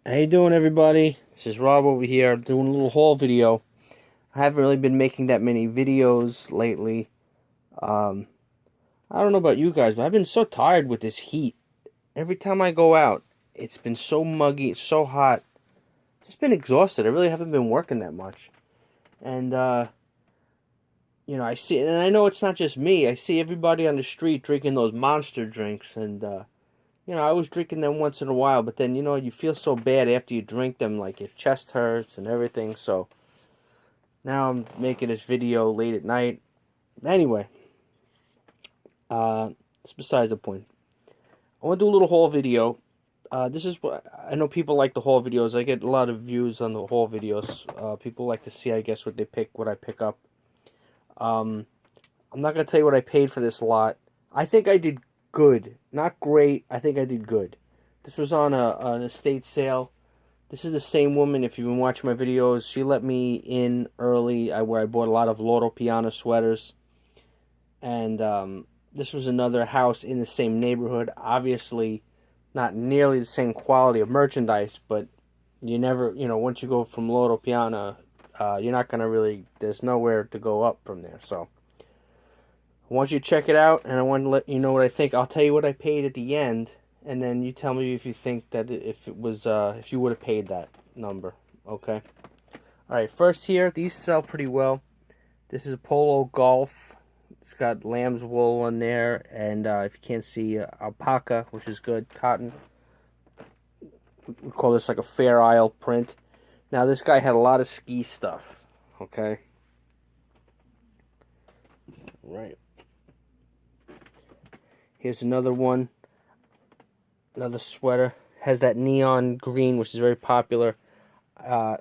How you doing, everybody? This is Rob over here doing a little haul video. I haven't really been making that many videos lately. Um, I don't know about you guys, but I've been so tired with this heat. Every time I go out, it's been so muggy, it's so hot. Just been exhausted. I really haven't been working that much. And, I see, and I know it's not just me. I see everybody on the street drinking those monster drinks, and, I was drinking them once in a while, but then, you feel so bad after you drink them, like your chest hurts and everything, so now I'm making this video late at night. Anyway, it's besides the point. I want to do a little haul video. This is what, I know people like the haul videos. I get a lot of views on the haul videos. People like to see, I guess, what I pick up. I'm not going to tell you what I paid for this lot. I think I did good. Not great. I think I did good. This was on an estate sale. This is the same woman, if you've been watching my videos. She let me in early where I bought a lot of Loro Piana sweaters. And this was another house in the same neighborhood. Obviously, not nearly the same quality of merchandise, but you never, once you go from Loro Piana, you're not going to really, there's nowhere to go up from there. So I want you to check it out, and I want to let you know what I think. I'll tell you what I paid at the end, and then you tell me if you think that if you would have paid that number. Okay. All right. First here, these sell pretty well. This is a Polo Golf. It's got lamb's wool on there, and if you can't see, alpaca, which is good, cotton. We call this like a Fair Isle print. Now this guy had a lot of ski stuff. Okay. Right. Here's another one. Another sweater. Has that neon green, which is very popular. I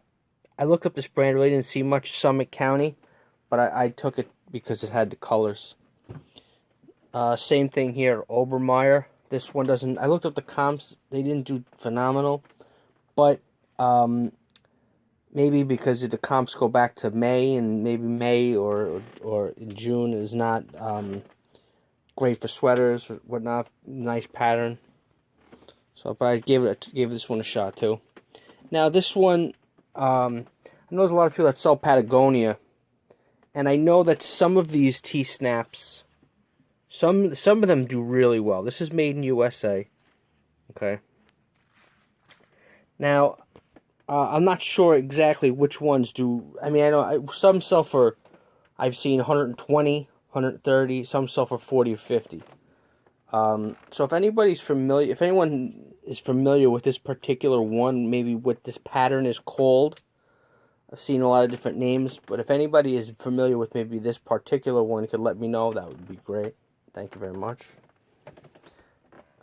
looked up this brand. Really didn't see much. Summit County. But I took it because it had the colors. Same thing here. Obermeyer. This one doesn't... I looked up the comps. They didn't do phenomenal. But maybe because the comps go back to May. And maybe May or in June is not... great for sweaters or whatnot. Nice pattern. So, but I gave this one a shot too. Now this one, I know there's a lot of people that sell Patagonia, and I know that some of these T-snaps, some of them do really well. This is made in USA. Okay. Now, I'm not sure exactly which ones do. I mean, I know some sell for, I've seen 120. 130, some sell for 40 or 50. So if anybody's familiar, if anyone is familiar with this particular one, maybe what this pattern is called, I've seen a lot of different names, but if anybody is familiar with maybe this particular one, could let me know, that would be great. Thank you very much.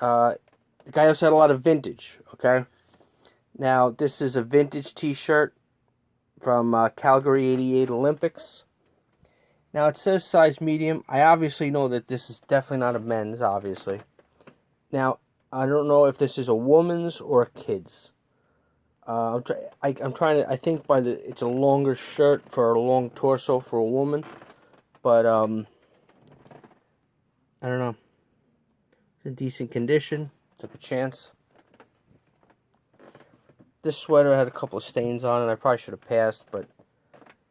The guy also had a lot of vintage, okay? Now, this is a vintage t-shirt from Calgary 88 Olympics. Now, it says size medium. I obviously know that this is definitely not a men's, obviously. Now, I don't know if this is a woman's or a kid's. I'm trying to... I think it's a longer shirt for a long torso for a woman. But, I don't know. It's in decent condition. Took a chance. This sweater had a couple of stains on it. I probably should have passed, but...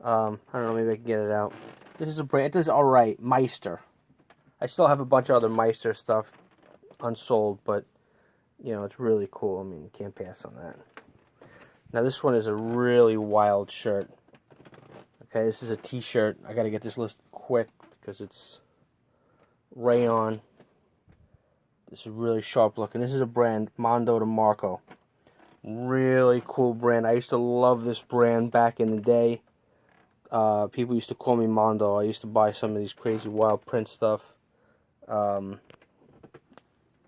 I don't know, maybe I can get it out. This is a brand. This is alright. Meister. I still have a bunch of other Meister stuff unsold, but, it's really cool. I mean, you can't pass on that. Now, this one is a really wild shirt. Okay, this is a t-shirt. I gotta get this list quick because it's rayon. This is really sharp looking. This is a brand, Mondo DiMarco. Really cool brand. I used to love this brand back in the day. People used to call me Mondo. I used to buy some of these crazy wild print stuff. I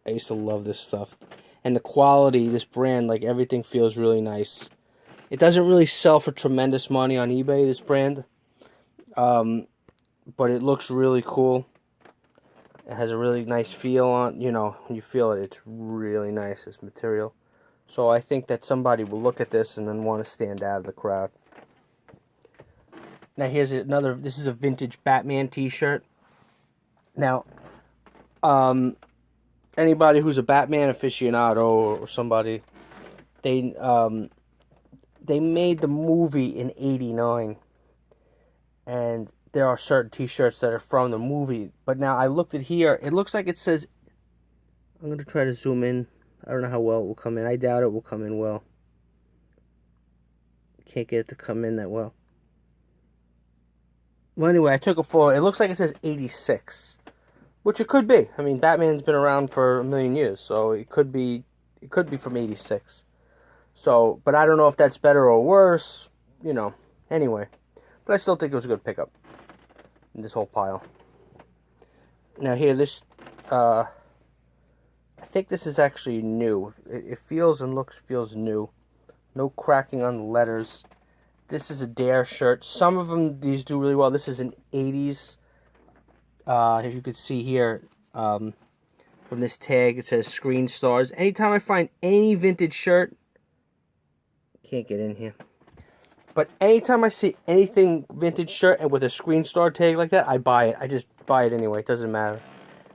used to love this stuff. And the quality, this brand, like everything feels really nice. It doesn't really sell for tremendous money on eBay, this brand. But it looks really cool. It has a really nice feel on, when you feel it, it's really nice, this material. So I think that somebody will look at this and then want to stand out of the crowd. Now here's another, this is a vintage Batman t-shirt. Now, anybody who's a Batman aficionado or somebody they made the movie in '89, and there are certain T-shirts that are from the movie. But now I looked at here, it looks like it says. I'm gonna try to zoom in. I don't know how well it will come in. I doubt it will come in well. Can't get it to come in that well. Well, anyway, I took a photo. It looks like it says 86, which it could be. I mean, Batman's been around for a million years, so it could be from 86. So, but I don't know if that's better or worse, you know. Anyway, but I still think it was a good pickup in this whole pile. Now here, this, I think this is actually new. It feels new. No cracking on the letters. This is a Dare shirt. Some of them, these do really well. This is an 80s. If you could see here, from this tag, it says Screen Stars. Anytime I find any vintage shirt, can't get in here. But anytime I see anything vintage shirt and with a Screen Star tag like that, I buy it. I just buy it anyway. It doesn't matter.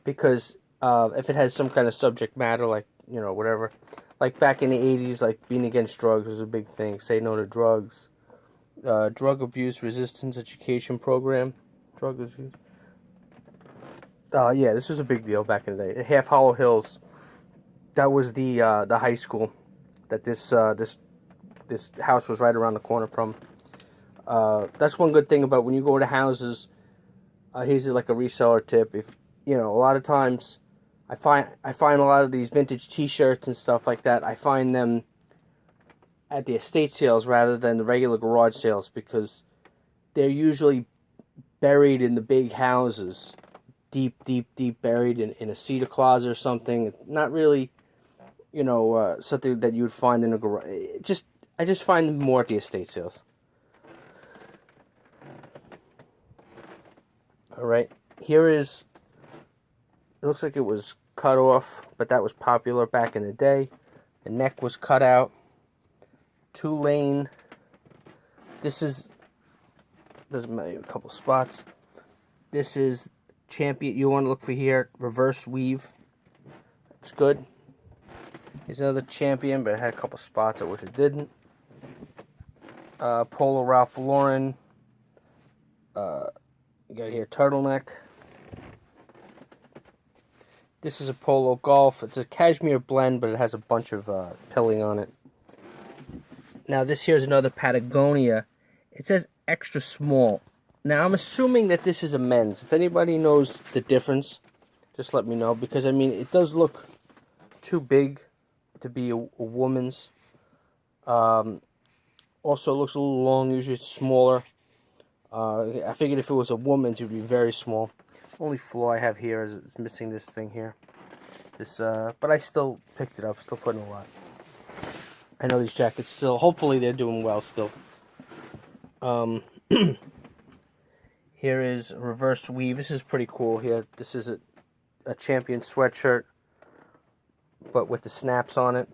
Because if it has some kind of subject matter, like, you know, whatever. Like back in the 80s, like being against drugs was a big thing. Say no to drugs. Drug abuse resistance education program. Drug abuse. Yeah, this was a big deal back in the day. Half Hollow Hills. That was the high school that this house was right around the corner from. That's one good thing about when you go to houses. Here's like a reseller tip. If you know, a lot of times, I find a lot of these vintage T-shirts and stuff like that. I find them at the estate sales rather than the regular garage sales because they're usually buried in the big houses, deep buried in a cedar closet or something. Not really, you know, something that you would find in a garage. I just find them more at the estate sales. All right, here is. It looks like it was cut off, but that was popular back in the day. The neck was cut out. 2-lane. There's a couple spots. This is Champion. You want to look for here. Reverse weave. It's good. Here's another Champion, but it had a couple spots. I wish it didn't. Polo Ralph Lauren. You got here turtleneck. This is a Polo Golf. It's a cashmere blend, but it has a bunch of pilling on it. Now, this here is another Patagonia. It says extra small. Now, I'm assuming that this is a men's. If anybody knows the difference, just let me know. Because, I mean, it does look too big to be a woman's. Also, it looks a little long. Usually it's smaller. I figured if it was a woman's, it would be very small. Only flaw I have here is missing this thing here. But I still picked it up. Still putting a lot. I know these jackets still. Hopefully they're doing well still. Here is reverse weave. This is pretty cool. Here, this is a Champion sweatshirt, but with the snaps on it.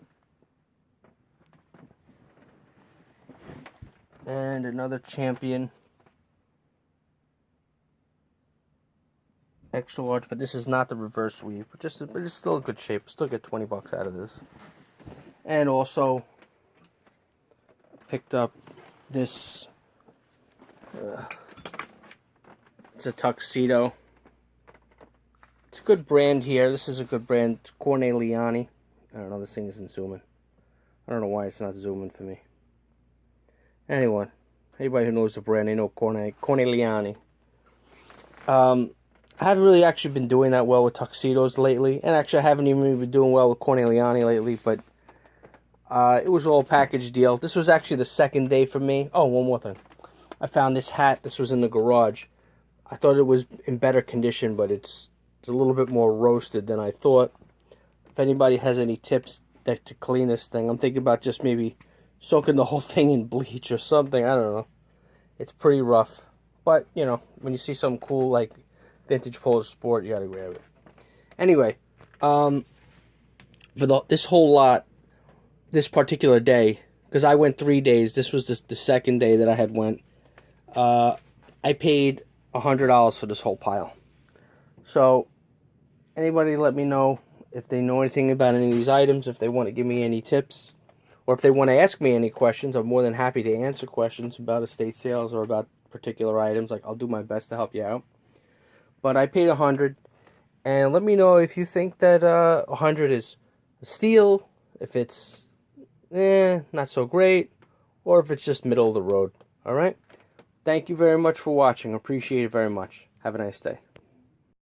And another Champion. Extra large, but this is not the reverse weave, but it's still in good shape. Still get $20 out of this. And also picked up this. It's a Tuxedo. It's a good brand here. This is a good brand. It's Corneliani. I don't know. This thing isn't zooming. I don't know why it's not zooming for me. Anyway, anybody who knows the brand, they know Corneliani. I haven't really actually been doing that well with tuxedos lately. And actually, I haven't even been doing well with Corneliani lately. But it was all a package deal. This was actually the second day for me. Oh, one more thing. I found this hat. This was in the garage. I thought it was in better condition, but it's a little bit more roasted than I thought. If anybody has any tips to clean this thing, I'm thinking about just maybe soaking the whole thing in bleach or something. I don't know. It's pretty rough. But, you know, when you see something cool like vintage Polo Sport, you gotta grab it. Anyway, for this whole lot, this particular day, because I went 3 days, this was the second day that I had went, I paid $100 for this whole pile. So, anybody let me know if they know anything about any of these items, if they want to give me any tips, Or if they want to ask me any questions, I'm more than happy to answer questions about estate sales or about particular items. Like, I'll do my best to help you out. But I paid $100, and let me know if you think that $100 is a steal, if it's not so great, or if it's just middle of the road. All right? Thank you very much for watching. Appreciate it very much. Have a nice day.